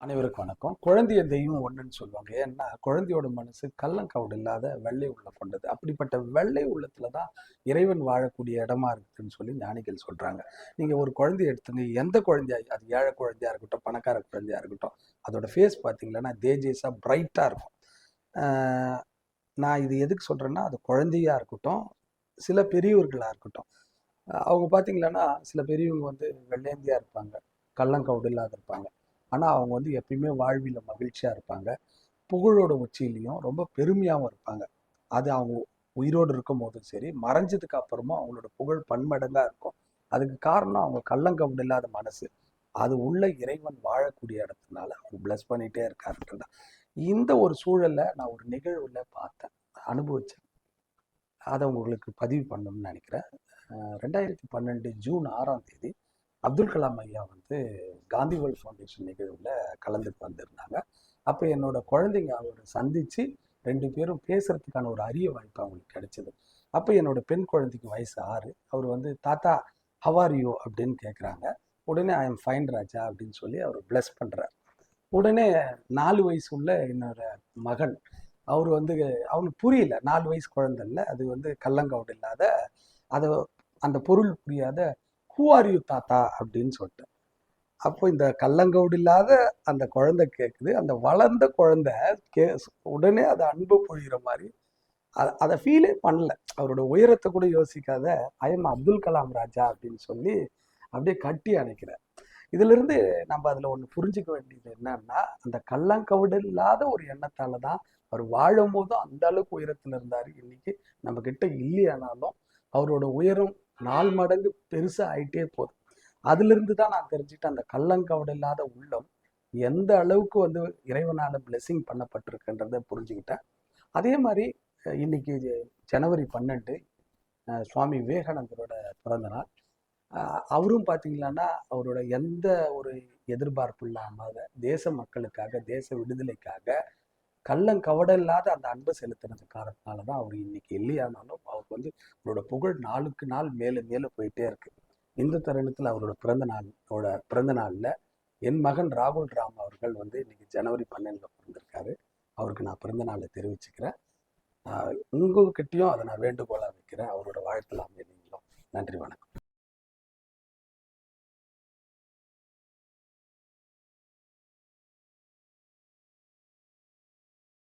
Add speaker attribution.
Speaker 1: அனைவருக்கும் வணக்கம். குழந்தைய தெய்வம் ஒண்ணுன்னு சொல்லுவாங்க. ஏன்னா, குழந்தையோட மனசு கள்ளங்கபடு இல்லாத வெள்ளை உள்ளம் கொண்டது. அப்படிப்பட்ட வெள்ளை உள்ளத்துல தான் இறைவன் வாழக்கூடிய இடமா இருக்குதுன்னு சொல்லி ஞானிகள் சொல்றாங்க. நீங்க ஒரு குழந்தைய எடுத்துங்க, எந்த குழந்தையா அது ஏழை குழந்தையா இருக்கட்டும், பணக்கார குழந்தையா இருக்கட்டும், அதோட ஃபேஸ் பார்த்தீங்கன்னா தேஜஸா பிரைட்டா இருக்கும். ஆஹ் நான் இது எதுக்கு சொல்றேன்னா, அது குழந்தையா இருக்கட்டும், சில பெரியவர்களா இருக்கட்டும். அவங்க பார்த்தீங்கன்னா, சில பெரியவங்க வந்து வெள்ளேந்தியா இருப்பாங்க, கள்ளங்கபடு இல்லாத இருப்பாங்க. ஆனா அவங்க வந்து எப்பயுமே வாழ்வில மகிழ்ச்சியா இருப்பாங்க. புகழோட உச்சியிலையும் ரொம்ப பெருமையாவும் இருப்பாங்க. அது அவங்க உயிரோடு இருக்கும்போதும் சரி, மறைஞ்சதுக்கு அப்புறமும் அவங்களோட புகழ் பன்மடங்கா இருக்கும். அதுக்கு காரணம் அவங்க கள்ளங்கபடு இல்லாத மனசு. அது உள்ள இறைவன் வாழக்கூடிய இடத்துனால அவர் பிளஸ் பண்ணிட்டே இருக்காருன்றது தான். இந்த ஒரு சூழல்ல நான் ஒரு நிகழ்வுல பார்த்தேன், அனுபவிச்சேன். அதை உங்களுக்கு பதிவு பண்ணணும்னு நினைக்கிறேன். 2012 ஜூன் 6ஆம் தேதி அப்துல் கலாம் ஐயா வந்து காந்தி வேர்ல்ட் ஃபவுண்டேஷன் நிகழ்வுல கலந்துட்டு வந்திருந்தாங்க. அப்போ என்னோட குழந்தைங்க அவரை சந்திச்சு 2 பேரும் பேசுறதுக்கான ஒரு அரிய வாய்ப்பு அவங்களுக்கு கிடைச்சது. அப்போ என்னோட பெண் குழந்தைக்கு வயசு 6. அவர் வந்து தாத்தா ஹவ் ஆர் யூ அப்படின்னு கேட்குறாங்க. உடனே ஐ எம் ஃபைன் ராஜா அப்படின்னு சொல்லி அவர் பிளஸ் பண்றார். உடனே 4 வயசு உள்ள என்னோட மகன் அவர் வந்து அவனுக்கு புரியல, 4 வயசு குழந்தை இல்லை, அது வந்து கள்ளங்கவுடு இல்லாத, அதை அந்த பொருள் புரியாத ஹூ ஆர் யூ தாத்தா அப்படின்னு சொல்லிட்டு. அப்போ இந்த கள்ளங்கவுடு இல்லாத அந்த குழந்தை கேட்குது, அந்த வளர்ந்த குழந்தை கே உடனே அதை அன்பு பொழிகிற மாதிரி அதை ஃபீலே பண்ணல. அவரோட உயரத்தை கூட யோசிக்காத ஐ எம் அப்துல் கலாம் ராஜா அப்படின்னு சொல்லி அப்படியே கட்டி அணைக்கிறார். இதுல இருந்து நம்ம அதுல ஒண்ணு புரிஞ்சுக்க வேண்டியது என்னன்னா, அந்த கள்ளங்கவுடு இல்லாத ஒரு எண்ணத்தால தான் அவர் வாழும் போதும் அந்த அளவுக்கு உயரத்துல இருந்தாரு. இன்னைக்கு நம்ம கிட்ட இல்லையானாலும் அவரோட உயரம் 4 மடங்கு பெருசா ஆயிட்டே போகுது. அதுல இருந்து தான் நான் தெரிஞ்சுக்கிட்டேன், அந்த கள்ளங்கவடு இல்லாத உள்ளம் எந்த அளவுக்கு வந்து இறைவனால பிளெஸிங் பண்ணப்பட்டிருக்குன்றத புரிஞ்சுக்கிட்டேன். அதே மாதிரி இன்னைக்கு ஜனவரி 12 சுவாமி விவேகானந்தரோட பிறந்த நாள். அவரும் பார்த்தீங்களான்னா அவரோட எந்த ஒரு எதிர்பார்ப்பு இல்லாமல் தேச மக்களுக்காக, தேச விடுதலைக்காக கள்ளங்கவட இல்லாத அந்த அன்பை செலுத்தினது காரணத்தினால தான் அவர் இன்னைக்கு இல்லையானாலும் அவருக்கு வந்து அவரோட புகழ் நாளுக்கு நாள் மேலே மேலே போயிட்டே இருக்கு. இந்த தருணத்தில் அவரோட பிறந்த நாள்ல என் மகன் ராகுல் ராம் அவர்கள் வந்து இன்னைக்கு ஜனவரி 12 பிறந்திருக்காரு. அவருக்கு நான் பிறந்த நாளை தெரிவிச்சுக்கிறேன். உங்ககிட்டயும் அதை நான் வேண்டுகோளா வைக்கிறேன். அவரோட வாழ்த்துல அமைதிங்களும். நன்றி, வணக்கம்.